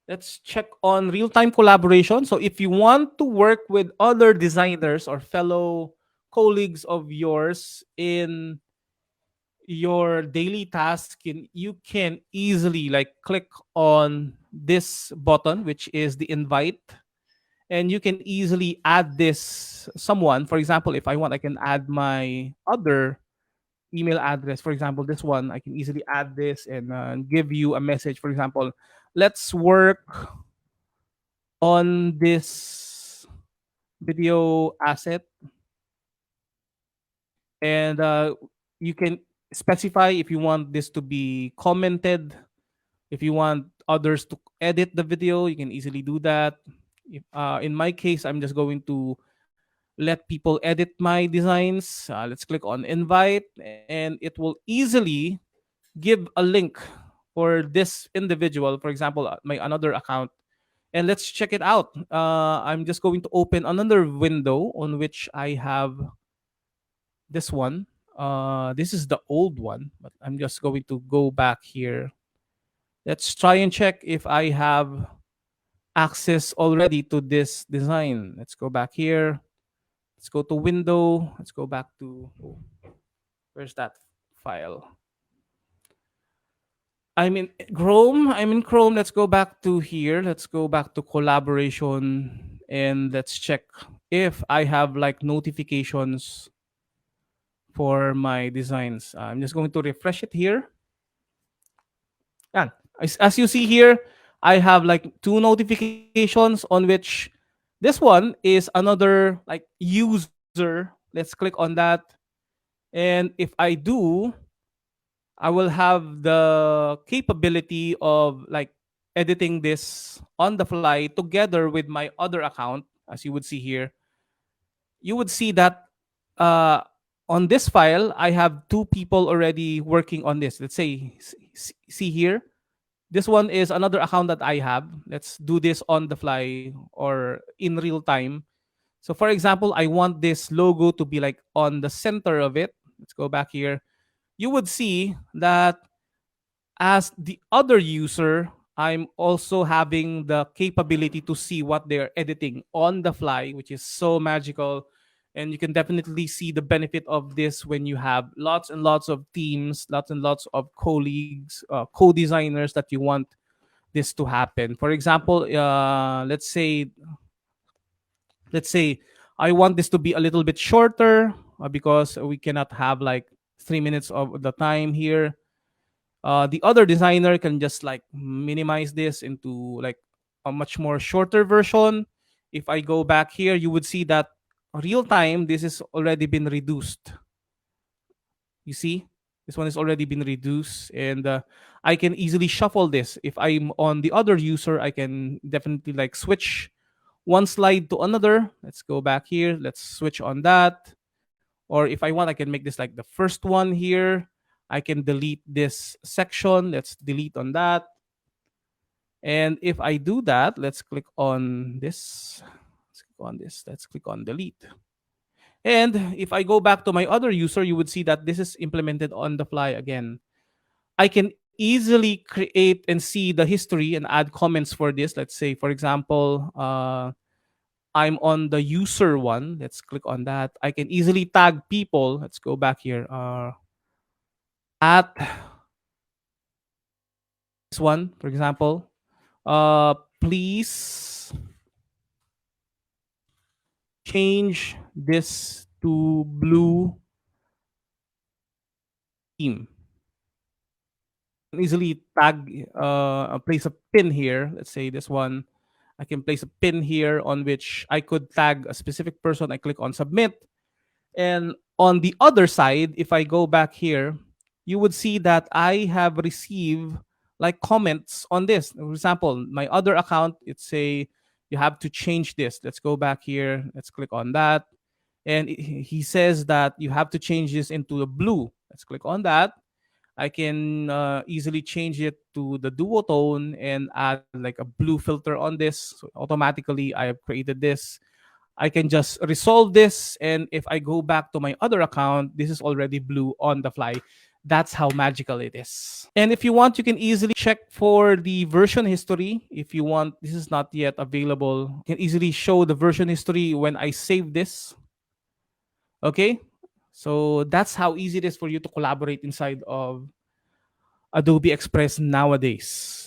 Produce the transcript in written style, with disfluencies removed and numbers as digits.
Let's check on real-time collaboration. So if you want to work with other designers or fellow colleagues of yours in your daily task, you can easily like click on this button, which is the invite, and you can easily add this someone. For example, if I want, I can add my other email address. For example, this one, I can easily add this and give you a message. For example, let's work on this video asset, and you can specify if you want this to be commented. If you want others to edit the video, you can easily do that. In my case, I'm just going to let people edit my designs. Let's click on invite, and it will easily give a link for this individual. For example, my another account, and let's check it out. I'm just going to open another window on which I have this one. This is the old one, but I'm just going to go back here. Let's try and check if I have access already to this design. Let's go back here. Let's go to window. Let's go back to, oh, where's that file? I'm in Chrome. Let's go back to here. Let's go back to collaboration and let's check if I have like notifications for my designs. I'm just going to refresh it here. And as you see here, I have like two notifications on which this one is another like user. Let's click on that. And if I do, I will have the capability of like editing this on the fly together with my other account. As you would see here, you would see that uh, on this file, I have two people already working on this. Let's say, see here, this one is another account that I have. Let's do this on the fly or in real time. So for example, I want this logo to be like on the center of it. Let's go back here. You would see that as the other user, I'm also having the capability to see what they're editing on the fly, which is so magical. And you can definitely see the benefit of this when you have lots and lots of teams, lots and lots of colleagues, co-designers that you want this to happen. For example, let's say I want this to be a little bit shorter because we cannot have like 3 minutes of the time here. The other designer can just like minimize this into like a much more shorter version. If I go back here, you would see that real time this is already been reduced. You see, this one has already been reduced, and I can easily shuffle this. If I'm on the other user, I can definitely like switch one slide to another. Let's go back here. Let's switch on that. Or if I want, I can make this like the first one here. I can delete this section. Let's delete on that. And if I do that, let's click on this. Let's click on this. Let's click on delete. And if I go back to my other user, you would see that this is implemented on the fly again. I can easily create and see the history and add comments for this. Let's say, for example, I'm on the user one. Let's click on that. I can easily tag people. Let's go back here. At this one, for example, please change this to blue theme. Easily tag, place a pin here. Let's say this one. I can place a pin here on which I could tag a specific person. I click on submit. And on the other side, if I go back here, you would see that I have received like comments on this. For example, my other account, it's say you have to change this. Let's go back here. Let's click on that. And he says that you have to change this into the blue. Let's click on that. I can easily change it to the duotone and add like a blue filter on this. So automatically, I have created this. I can just resolve this. And if I go back to my other account, this is already blue on the fly. That's how magical it is. And if you want, you can easily check for the version history. If you want, this is not yet available. You can easily show the version history when I save this. Okay? So that's how easy it is for you to collaborate inside of Adobe Express nowadays.